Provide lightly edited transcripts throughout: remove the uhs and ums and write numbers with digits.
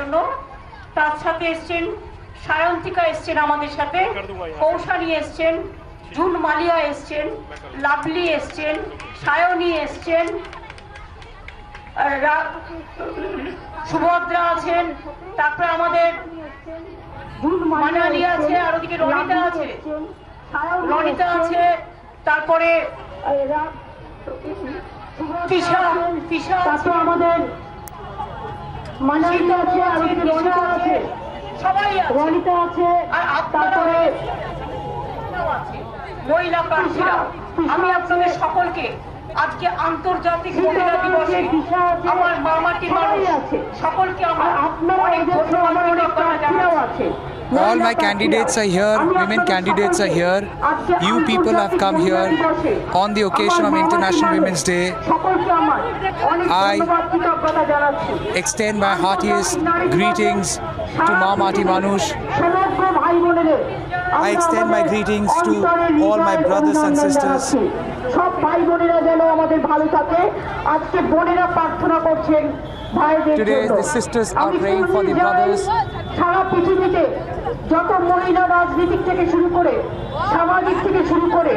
জন্য। তার সাথে এসছেন সায়ন্তিকা, এসছেন আমাদের সাথে, কৌশানী এসছেন, জুন মালিয়া এসছেন, লাভলি এসছেন, সায়নী এসছেন, সুভদ্রা আছেন, তারপরে আমাদের মানালি আছে, আর ওদিকে রনিতা আছে, তারপরে আমাদের মানালি আছে, আর ওদিকে রনিতা আছে, সবাই রনিতা আছে, তারপরে মহিলা প্রার্থীরা। আমি আপনাদের সকলকে আজকে আন্তর্জাতিক মহিলা দিবসে আমার মামাটি মানুষ সকলকে আমার অনেক ধন্যবাদ। All my candidates are here, women candidates are here. You people have come here on the occasion of International Women's Day. I extend my heartiest greetings to Ma Mati Manush. I extend my greetings to all my brothers and sisters. সব ভাই বোনেরা যেন আমাদের ভালো থাকে। আজকে বোনেরা প্রার্থনা করছেন ভাইদের জন্য। Today the sisters are praying for the brothers. সারা পৃথিবীতে যত মহিলা রাজনীতি থেকে শুরু করে, সামাজিক থেকে শুরু করে,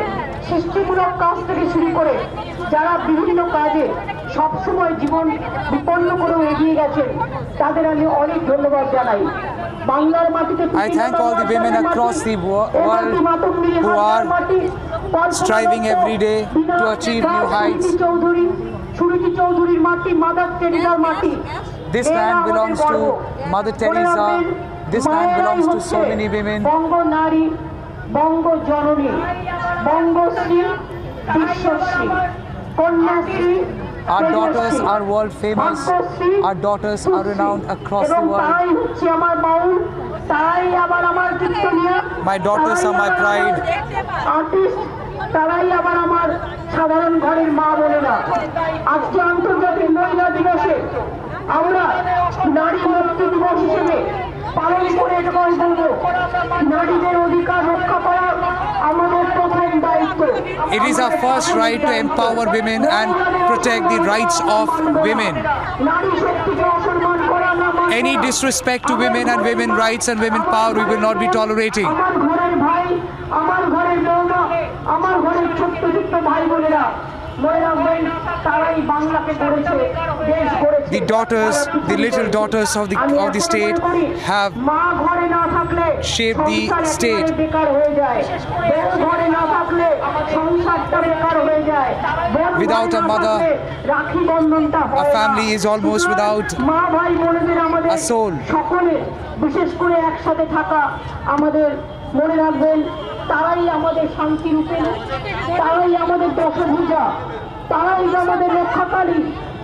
সৃষ্টিমূলক কাজ থেকে শুরু করে, যারা বিভিন্ন কাজে সবসময় জীবন বিপন্ন করে এগিয়ে গেছেন, তাদের আমি অনেক ধন্যবাদ জানাই। বাংলার মাটিতে I thank all the women across the world who are striving every day to achieve new heights. সুরুচি চৌধুরীর মাটি, মাদার টেরিজার মাটি। This land belongs to Mother Teresa. This land belongs to so many women. বঙ্গ নারী, বঙ্গ জননী, Bangashree, Bishwashree, Kanyashree. Our daughters are world famous. Our daughters are renowned across the world. My daughters are my pride. তারাই আবার আমার সাধারণ ঘরের মা বোনেরা। আজকে আন্তর্জাতিক মহিলা দিবসে আমরা নারী মুক্তি দিবস হিসেবে পালন করে এটা বলবো, নারীদের অধিকার রক্ষা করা আমাদের প্রথম দায়িত্ব। It is our first right to empower women and protect the rights of women. নারী শক্তিকে অসম্মান করা না, Any disrespect to women and women rights and women power we will not be tolerating. আমার ঘরের ভাই, আমার ঘরের বৌমা, আমার ঘরের ছোট্ট ছোট্ট ভাই বোনেরা, মনে রাখবেন তারাই বাংলাকে গড়েছে, দেশ গড়েছে। The daughters, the little daughters of the state have মা ঘরে না থাকলে shaped the state. বেকার হয়ে যায়, বউ ঘরে না থাকলে সংসারটা বেকার হয়ে যায়। Without a mother, রাখি বন্ধনটা a family is almost without মা ভাই বোনেদের আমাদের a soul. সকলে বিশেষ করে একসাথে থাকা আমাদের মনে রাখবেন, তারাই আমাদের শান্তি রূপে, তারাই আমাদের দশভূজা, তারাই আমাদের রক্ষাকালী,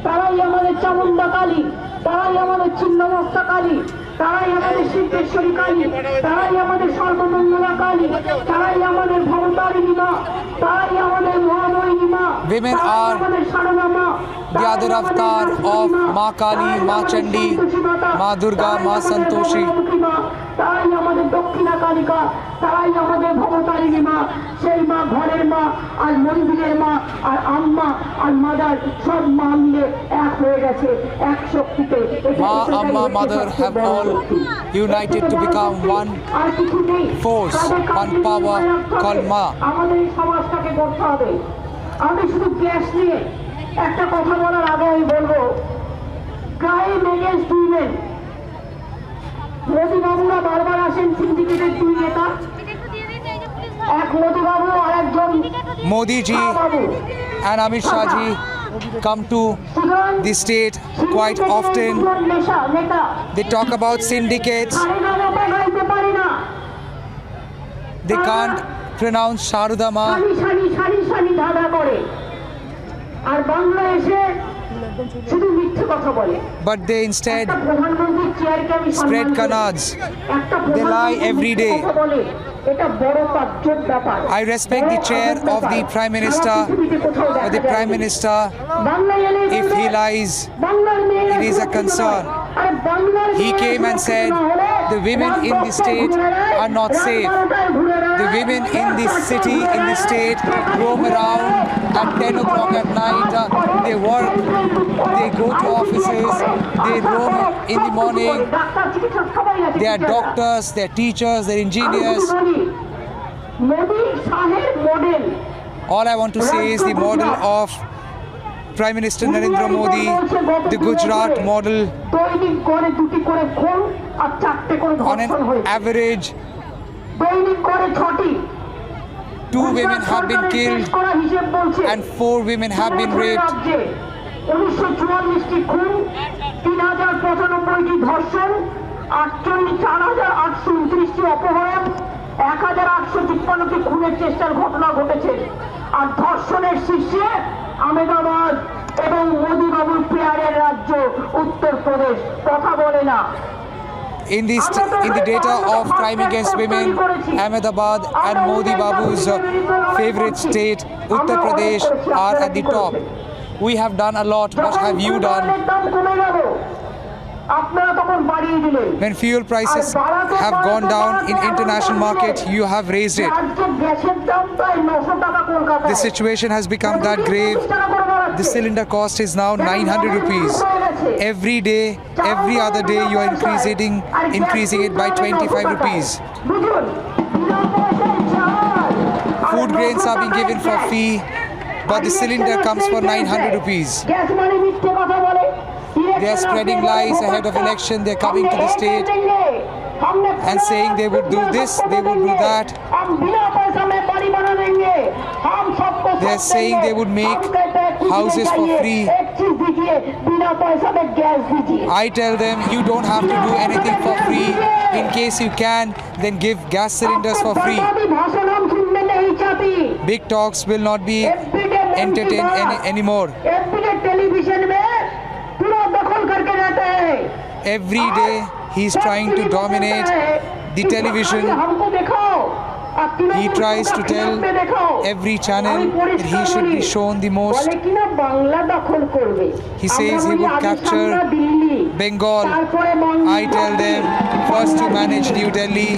তারাই আমাদের চামুন্ডা কালী, তারাই আমাদের ছিন্নমস্তা কালী, তারাই আমাদের সিদ্ধেশ্বরী কালী, তারাই আমাদের সর্বমঙ্গলা কালী, তারাই আমাদের ভবতারিণী মা, তারাই আমাদের মহাময়িনী মা। Women are the other avatar of Ma Kali, Ma Chandi, Ma Durga, Ma Santoshi. তারাই আমাদের দক্ষিণা কালিকা, তারাই আমাদের ভবতারিণী মা। সেই মা ঘরের মা, আর মন্দিরের মা, আর আম্মা, আর মাদার, সব মা মিলে এক হয়ে গেছে এক শক্তিতে। Ma, Amma, Mother have all united to become one force, one power called Ma. আমাদের এই সমাজটাকে গড়তে হবে। আমি শুধু গ্যাস নিয়ে একটা কথা বলার আগে আমি বলবো, ক্রাইম এগেইনস্ট উইমেন। মোদীবাবুরা বারবার আসেন, সিন্ডিকেটের দুই নেতা, এক মোদীবাবু আর একজন Modi ji and Amit Shah ji come to the state quite often. They talk about syndicates. They can't pronounce Sharuda Ma. আর বাংলা এসে শুধু মিথ্যে কথা বলে। But they instead প্রধানমন্ত্রীর চেয়ারকে আমি spread canards. They lie every day. এটা বড় তাজ্জব ব্যাপার। I respect the chair of the Prime Minister, but the Prime Minister, if he lies, it is a concern. He came and said the women in the state are not safe. The women in the city, in the state, roam around at 10 o'clock at night. They work, they go to offices, they roam in the morning. They are doctors, they are teachers, they are engineers. Modi শাহের model All I want to say is the model of Prime Minister Narendra Modi, the Gujarat model. দৈনিক করে দুটি করে খুন আর চারটে করে On an ধর্ষণ হয়েছে average, দৈনিক করে 6টি 2 women have been killed করা হিসেব বলছে and 4 women have been raped. 1944টি খুন 3095টি ধর্ষণ 4829টি অপহরণ 1856টি খুনের চেষ্টার ঘটনা ঘটেছে আর ধর্ষণের শীর্ষে আহমেদাবাদ এবং মোদি বাবুর পেয়ারের রাজ্য উত্তরপ্রদেশ কথা বলে না In the data of crime against women, Ahmedabad and Modi Babu's favorite state, Uttar Pradesh, are at the top. We have done a lot. What have you done? আপনারা তখন বাড়িয়ে দিলেন When fuel prices have gone down in international market, you have raised it. আজকে গ্যাসের দাম প্রায় 900 টাকা কলকাতায় The situation has become that grave. The cylinder cost is now 900 rupees. Every day, every other day, you are increasing it by 25 rupees. বুঝুন বিনা পয়সায় চাল Food grains are being given for free, but the cylinder comes for 900 rupees. Gas মানে মিথ্যে কথা বলে They are spreading lies ahead of election. They are coming to the state and saying they would do this, they would do that. They are saying they would make houses for free. I tell them, you don't have to do anything for free. In case you can, then give gas cylinders for free. Big talks will not be entertained anymore. Every day he is trying to dominate the television. He tries to tell every channel that he should be shown the most. He says he would capture Bengal. I tell them, first to manage New Delhi,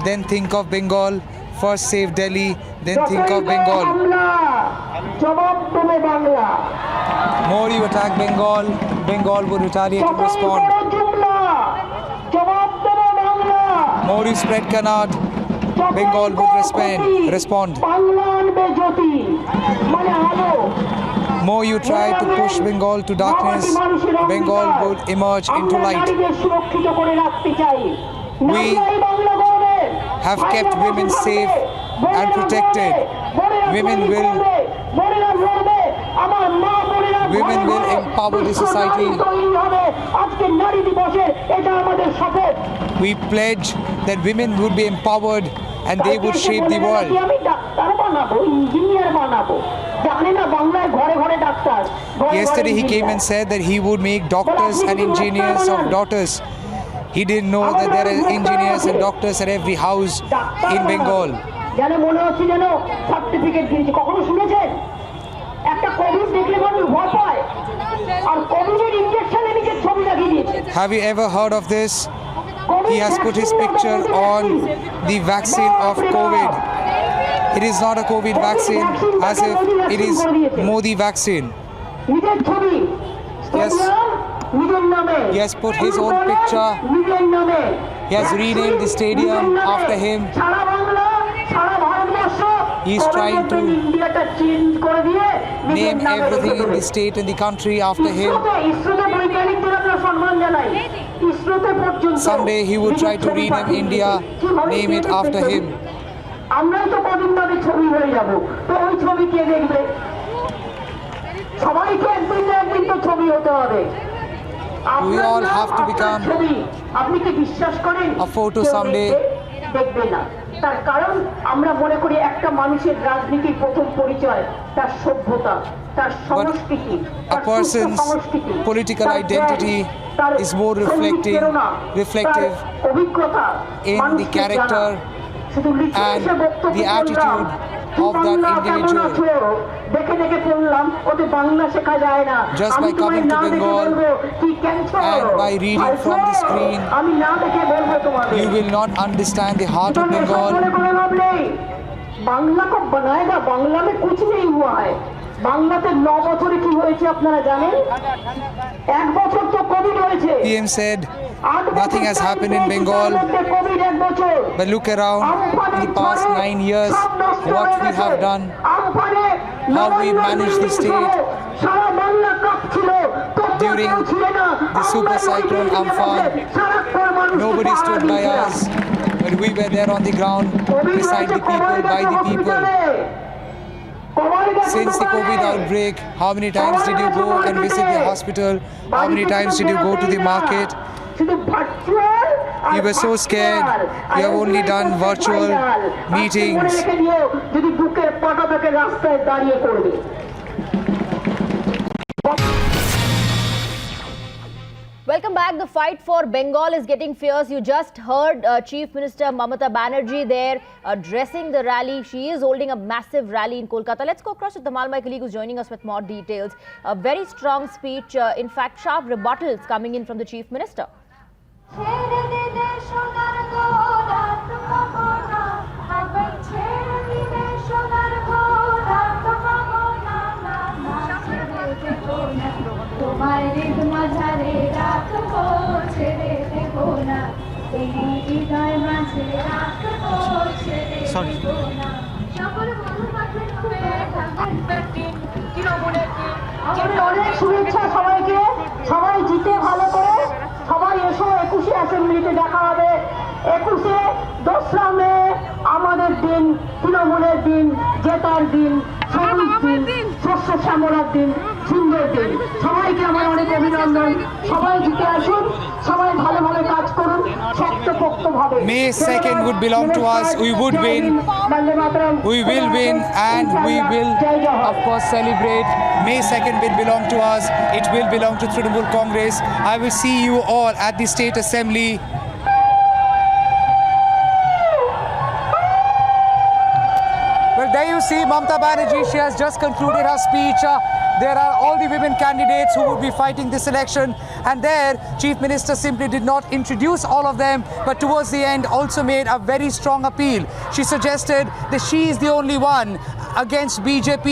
then think of Bengal. First save Delhi, then think of Bengal. More you attack Bengal, Bengal would retaliate and respond. More you spread Kannada, Bengal would respond. More you try to push Bengal to darkness, Bengal would emerge into light. We have kept women safe and protected. Women will empower the society. We pledge that women would be empowered and they would shape the world. Yesterday he came and said that he would make doctors and engineers of daughters. He didn't know that there are engineers and doctors at every house in Bengal. যেন মনে হচ্ছে যেন certificate দিয়েছে কখনো শুনেছেন একটা Covid দেখলে মানুষ ভয় পায় আর কোভিডের ইনজেকশনে নিজের ছবি লাগিয়ে দিয়েছে Have you ever heard of this? He has put his picture on the vaccine of COVID. It is not a COVID vaccine, as if it is Modi vaccine. নিজের ছবি Yes. নিজের নামে He has put his own picture. নিজের নামে He has renamed the stadium after him. সারা বাংলা সারা Bharatvarsha He is trying to ইন্ডিয়াটা change করে দিয়ে name everything in the state and the country after him. ইসরোতে বৈজ্ঞানিকদের আমরা সম্মান জানাই ইসরোতে পর্যন্ত Someday he would try to rename India, name it after him. আমরাই তো কদিন বাদে ছবি হয়ে যাব তো ওই ছবি কে দেখবে সবাইকে একদিন না একদিন তো ছবি হতে হবে We all have to become ছবি আপনি কি বিশ্বাস করেন a photo someday. দেখবে না তার কারণ আমরা মনে করি একটা মানুষের রাজনীতির প্রথম পরিচয় তার সভ্যতা তার সংস্কৃতি A person's political identity is more reflective অভিজ্ঞতা in the character and the attitude of that individual. দেখে দেখে পড়লাম ওতে বাংলা শেখা যায় না Just by coming to Bengal and by reading from the screen, আমি না দেখে বলবো তোমাদের you will not understand the heart of Bengal. Bangla को बनाएगा बांग्ला में कुछ नहीं हुआ है বাংলাতে 9 বছরে কি হয়েছে আপনারা জানেন? 1 বছর তো কোভিড হয়েছে। PM said nothing has happened in Bengal. Covid 1 বছর। But look around in the past 9 years, what we have done, how we managed the state Sara Bangla কাঁপছিল। during the super cyclone Amphan. Nobody stood by us, but we were there on the ground, beside the people, by the people. Since the COVID outbreak, how many times did you go and visit the hospital? How many times did you go to the market? You were so scared. You have only done virtual meetings. যদি বুকের পটাটাকে রাস্তায় দাঁড়িয়ে করবে। Welcome back. The fight for Bengal is getting fierce. You just heard Chief Minister Mamata Banerjee there addressing the rally. She is holding a massive rally in Kolkata. Let's go across to Tamal, my colleague, who's joining us with more details. A very strong speech. In fact, sharp rebuttals coming in from the Chief Minister. অনেক শুভেচ্ছা সবাইকে। সবাই জিতে ভালো করে সবাই এসো। 21শে অ্যাসেম্বলিতে দেখা হবে। 21শে 2রা মে আমাদের দিন, তৃণমূলের দিন, জেতার দিন, সবুজ দিন, শস্য শ্যামলার দিন, সুন্দর দিন। সবাইকে আমার অনেক অভিনন্দন। সবাই জিতে আসুন, সবাই ভালোভাবে কাজ করুন, শক্তপোক্তভাবে। May 2nd would belong to us. We would win. We will win, and we will, of course, celebrate. May 2nd will belong to us. It will belong to Trinamool Congress. I will see you all at the State Assembly. Well, there you see Mamata Banerjee. She has just concluded her speech. There are all the women candidates who would be fighting this election, and there Chief Minister simply did not introduce all of them, but towards the end also made a very strong appeal. She suggested that she is the only one against BJP.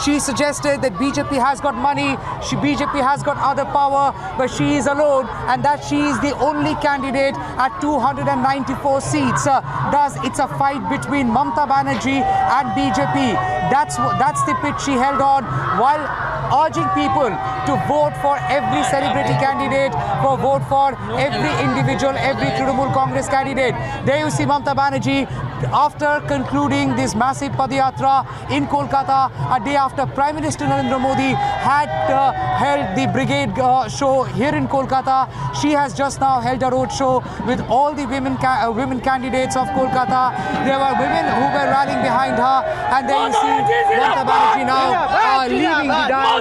She suggested that BJP has got money, BJP has got other power, but she is alone, and that she is the only candidate at 294 seats. Thus, it's a fight between Mamata Banerjee and BJP. That's the pitch she held on, while urging people to vote for every celebrity candidate, vote for every individual, every Trinamool Congress candidate. There you see Mamata Banerjee, after concluding this massive Padayatra in Kolkata, a day after Prime Minister Narendra Modi had held the brigade show here in Kolkata. She has just now held a road show with all the women candidates of Kolkata. There were women who were rallying behind her, and there you see Mamata Banerjee now leaving the dance.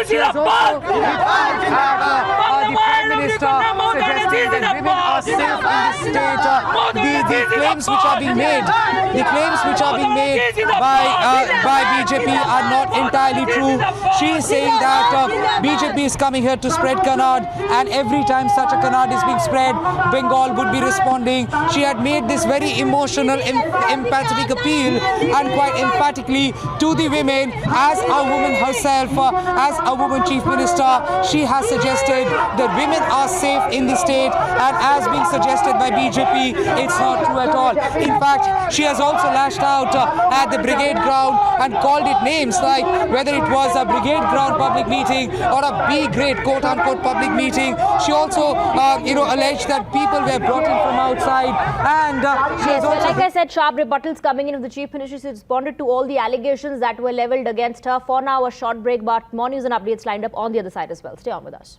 She has also the Prime Minister suggesting that women are safe in this state. The claims which are being made, by BJP are not entirely true. She is saying that BJP is coming here to spread canard, and every time such a canard is being spread, Bengal would be responding. She had made this very emotional, empathetic appeal, and quite emphatically to the women. As a woman herself, as a woman Chief Minister, she has suggested that women are safe in the state, and as being suggested by BJP, it's not true at all. In fact, she has also lashed out at the brigade ground and called it names like whether it was a brigade ground public meeting or a B-grade quote-unquote public meeting. She also, alleged that people were brought in from outside, and she has also... Like I said, sharp rebuttals coming in of the Chief Minister. She responded to all the allegations that were levelled against her. For now, a short break, but more news and updates lined up on the other side as well. Stay on with us.